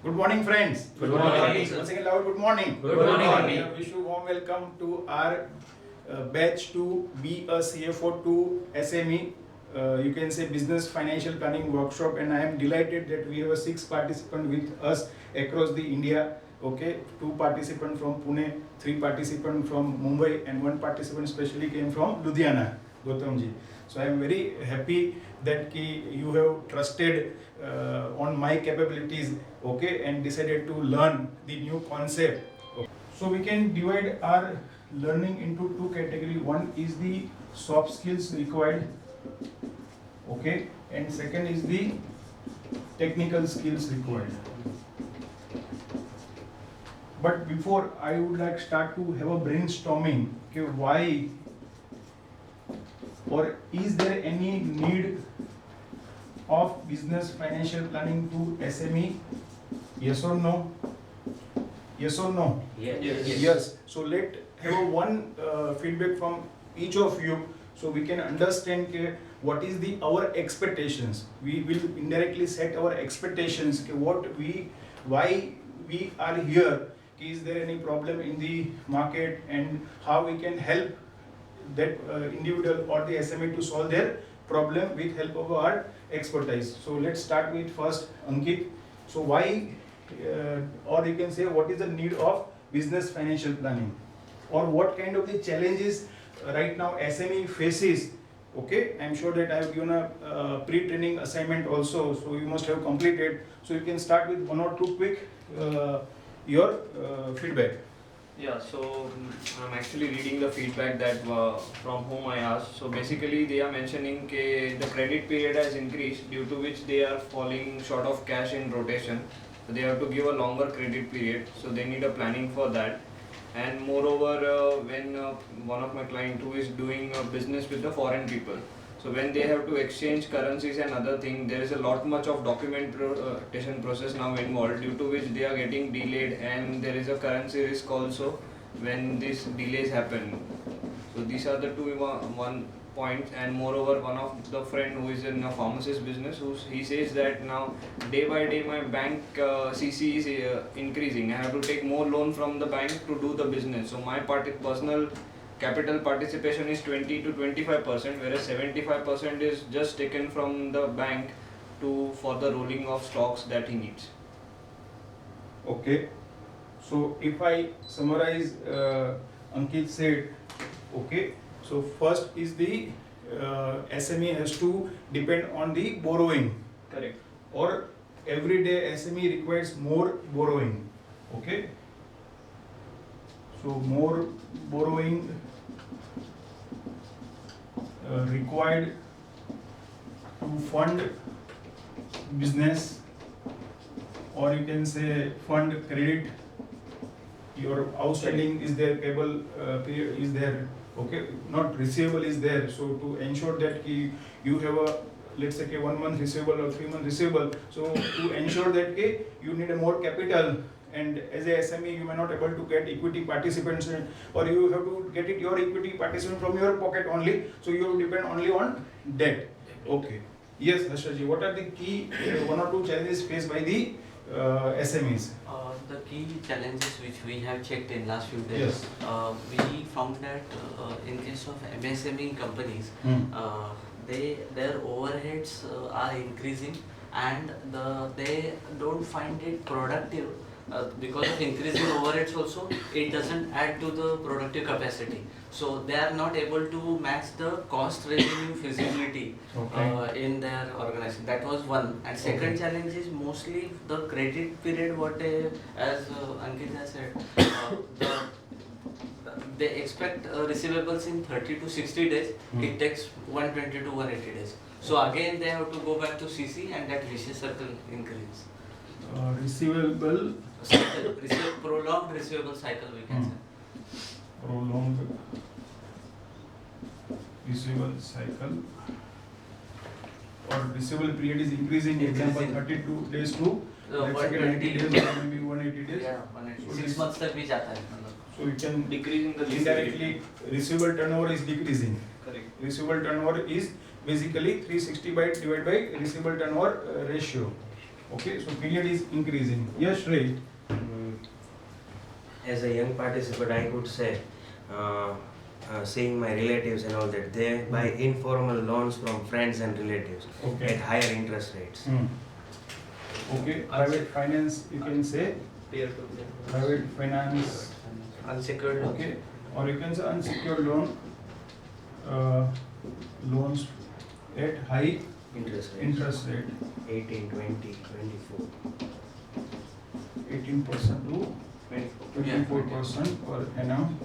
Good morning, friends. Good morning. Once again, loud good morning. Good morning. Wish you warm welcome to our batch to be a CFO to SME. You can say business financial planning workshop, and I am delighted that we have 6 participants with us across the India. Okay, 2 participants from Pune, 3 participants from Mumbai, and 1 participant specially came from Ludhiana, Gautamji. So I am very happy that you have trusted on my capabilities, okay, and decided to learn the new concept. Okay. So we can divide our learning into 2 categories. One is the soft skills required, okay, and second is the technical skills required. But before I would like start to have a brainstorming, okay, why or is there any need of business financial planning to SME? Yes or no? Yes or no? Yes. So let have one feedback from each of you, so we can understand what is our expectations. We will indirectly set our expectations. Why we are here. Is there any problem in the market, and how we can help that individual or the SME to solve their problem with help of our expertise. So let's start with first Ankit. So why or you can say what is the need of business financial planning, or what kind of the challenges right now SME faces? Okay, I'm sure that I have given a pre-training assignment also, so you must have completed. So you can start with 1 or 2 quick your feedback. Yeah, so I'm actually reading the feedback that from whom I asked. So basically they are mentioning that the credit period has increased, due to which they are falling short of cash in rotation. So they have to give a longer credit period, so they need a planning for that. And moreover, when one of my client who is doing business with the foreign people, so when they have to exchange currencies and other thing, there is a lot much of documentation process now involved, due to which they are getting delayed, and there is a currency risk also when these delays happen. So these are the one point. And moreover, one of the friend who is in a pharmacist business, he says that now day by day my bank CC is increasing. I have to take more loan from the bank to do the business. So my personal capital participation is 20 to 25%, whereas 75% is just taken from the bank for the rolling of stocks that he needs. Okay, so if I summarize, Ankit said, okay, so first is the SME has to depend on the borrowing. Correct. Or every day SME requires more borrowing. Okay, so more borrowing required to fund business, or you can say fund credit. Your outstanding is there, payable period is there, okay, not receivable is there. So to ensure that you have a, let's say 1 month receivable or 3 month receivable, so to ensure that you need a more capital, and as a SME you may not able to get equity participants, or you have to get it your equity participant from your pocket only, so you depend only on debt. Okay, yes Harshaji, what are the key 1 or 2 challenges faced by the SMEs? The key challenges which we have checked in last few days, Yes. we found that in case of MSME companies, their overheads are increasing, and they don't find it productive. Because of increasing overheads also, it doesn't add to the productive capacity. So they are not able to match the cost revenue feasibility in their organization. That was one. And second challenge is mostly the credit period, as Ankit has said, they expect receivables in 30 to 60 days. It takes 120 to 180 days. So again they have to go back to CC, and that vicious circle increases. Receivable Cycle, prolonged receivable cycle, we can say. Prolonged receivable cycle, or receivable period is increasing, example 32 days to let's say 90 days or maybe 180 days. Yeah, 180. 6 months तक भी जाता है मतलब. So you can Decreasing the indirectly receivable turnover is decreasing. Correct. Receivable turnover is basically 360 divided by receivable turnover ratio. Okay, so period is increasing. Yes, right. As a young participant, I could say, seeing my relatives and all that, they buy informal loans from friends and relatives Okay. at higher interest rates. Okay, private finance, you can say private finance. Unsecured loans. Okay, or you can say unsecured loan, loans at high Interest rates. interest rate, 18, 20, 24. 18% to 24% per annum.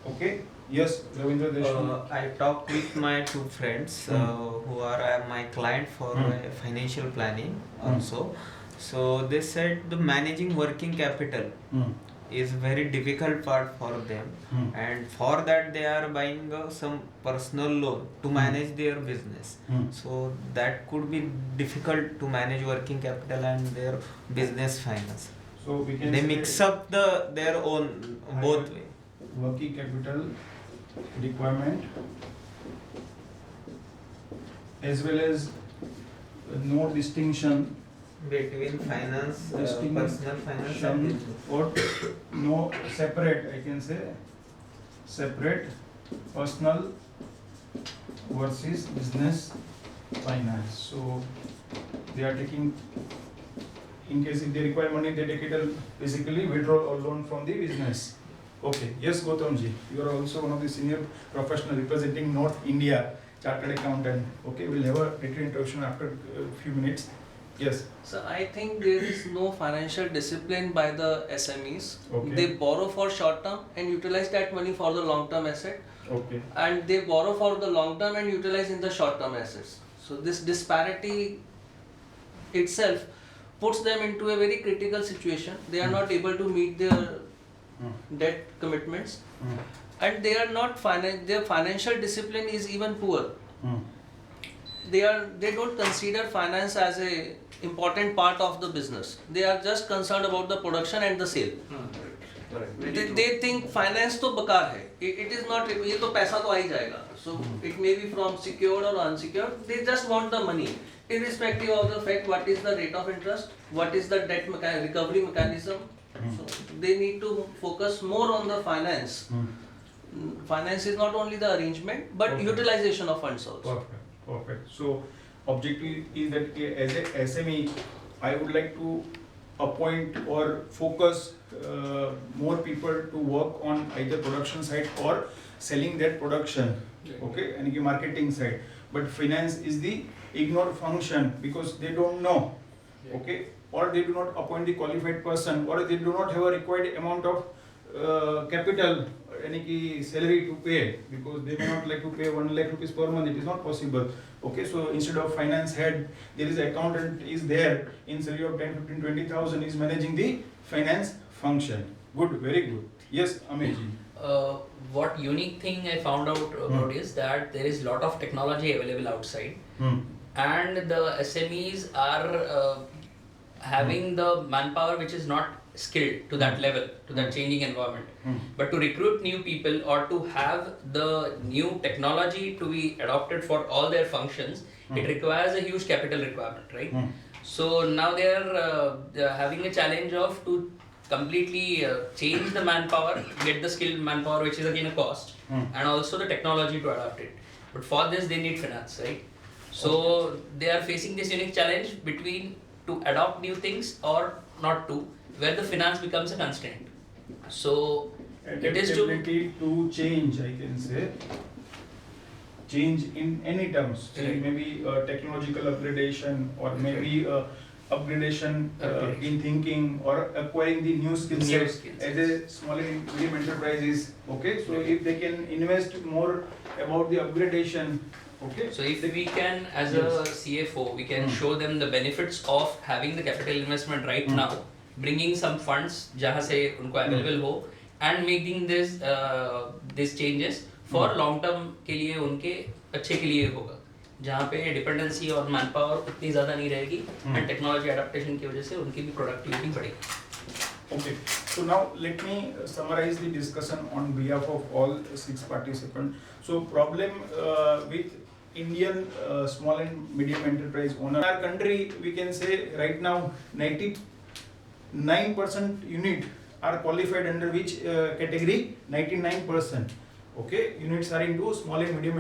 Okay, yes, Ravindra Deshmukh. I talked with my two friends who are my client for financial planning also. So they said the managing working capital is very difficult part for them, and for that they are buying some personal loan to manage their business. So that could be difficult to manage working capital and their business finance. So we can They say mix up their own both way. working capital requirement as well as no distinction Between finance, Distinction personal finance and business. or no separate, I can say separate personal versus business finance. So they are taking, in case if they require money, they take it basically withdrawal or loan from the business. Okay, yes, Gautamji, you are also one of the senior professional representing North India Chartered Accountant. Okay, we'll have a little introduction after a few minutes. Yes. So I think there is no financial discipline by the SMEs. Okay. They borrow for short term and utilize that money for the long term asset, Okay. and they borrow for the long term and utilize in the short term assets. So this disparity itself puts them into a very critical situation. They are not able to meet their debt commitments, and they are not their financial discipline is even poor. They don't consider finance as a important part of the business. They are just concerned about the production and the sale. They think finance तो बेकार है. It is not. ये तो पैसा तो आ ही जाएगा. So it may be from secured or unsecured. They just want the money, irrespective of the fact what is the rate of interest, what is the debt recovery mechanism. So they need to focus more on the finance. Finance is not only the arrangement but utilization of funds also. Perfect. Perfect. So objective is that as a SME, I would like to appoint or focus more people to work on either production side or selling that production. Okay, and marketing side. But finance is the ignored function because they don't know. Okay, or they do not appoint the qualified person, or they do not have a required amount of capital, any salary to pay, because they may not like to pay 1 lakh rupees per month. It is not possible. Okay, so instead of finance head, there is accountant is there in salary of 10, 15, 20,000 is managing the finance function. Good, very good. Yes, Amazing. What unique thing I found out about is that there is lot of technology available outside, and the SMEs are having the manpower which is not skilled to that level, to that changing environment. But to recruit new people or to have the new technology to be adopted for all their functions, it requires a huge capital requirement, right? So now they are having a challenge of to completely change the manpower, get the skilled manpower, which is again a cost, and also the technology to adapt it. But for this they need finance, right? So they are facing this unique challenge between to adopt new things or not to, where the finance becomes a constraint. So it is to Adaptability to change, I can say. Change in any terms, Right. maybe technological upgradation or maybe upgradation Upgrade. in thinking or acquiring the new skill New set skills. as a small and medium enterprises. Okay, so if they can invest more about the upgradation, okay. So if we can, as a CFO, we can show them the benefits of having the capital investment right now, bringing some funds जहाँ से उनको available हो, and making these changes for long term के लिए उनके अच्छे के लिए होगा, जहाँ पे डिपेंडेंसी और मैनपावर उतनी ज़्यादा नहीं रहेगी, and टेक्नोलॉजी एडेप्टेशन की वजह से उनकी भी प्रोडक्टिविटी बढ़ेगी. Okay, so now let me summarize the discussion on behalf of all 6 participants. So problem with Indian small and medium enterprise owner. In our country, we can say right now 99% unit are qualified under which category? 99%. Okay, units are into small and medium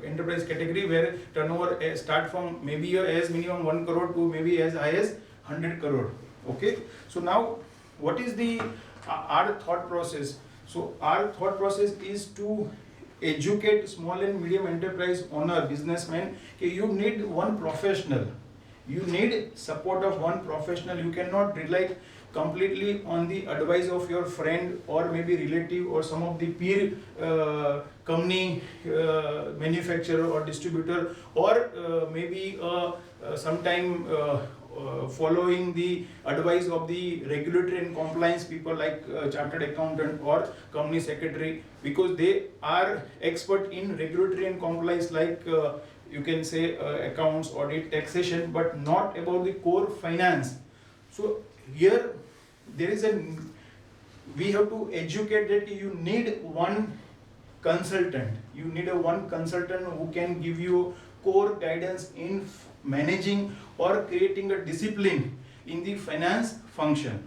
enterprise category where turnover start from maybe as minimum 1 crore to maybe as high as 100 crore. Okay, so now what is the our thought process? So our thought process is to educate small and medium enterprise owner, businessman. You need one professional. You need support of one professional. You cannot rely completely on the advice of your friend or maybe relative or some of the peer company manufacturer or distributor, or maybe sometime following the advice of the regulatory and compliance people like chartered accountant or company secretary, because they are expert in regulatory and compliance like you can say accounts, audit, taxation, but not about the core finance. So here there is we have to educate that you need one consultant. You need one consultant who can give you core guidance in managing or creating a discipline in the finance function.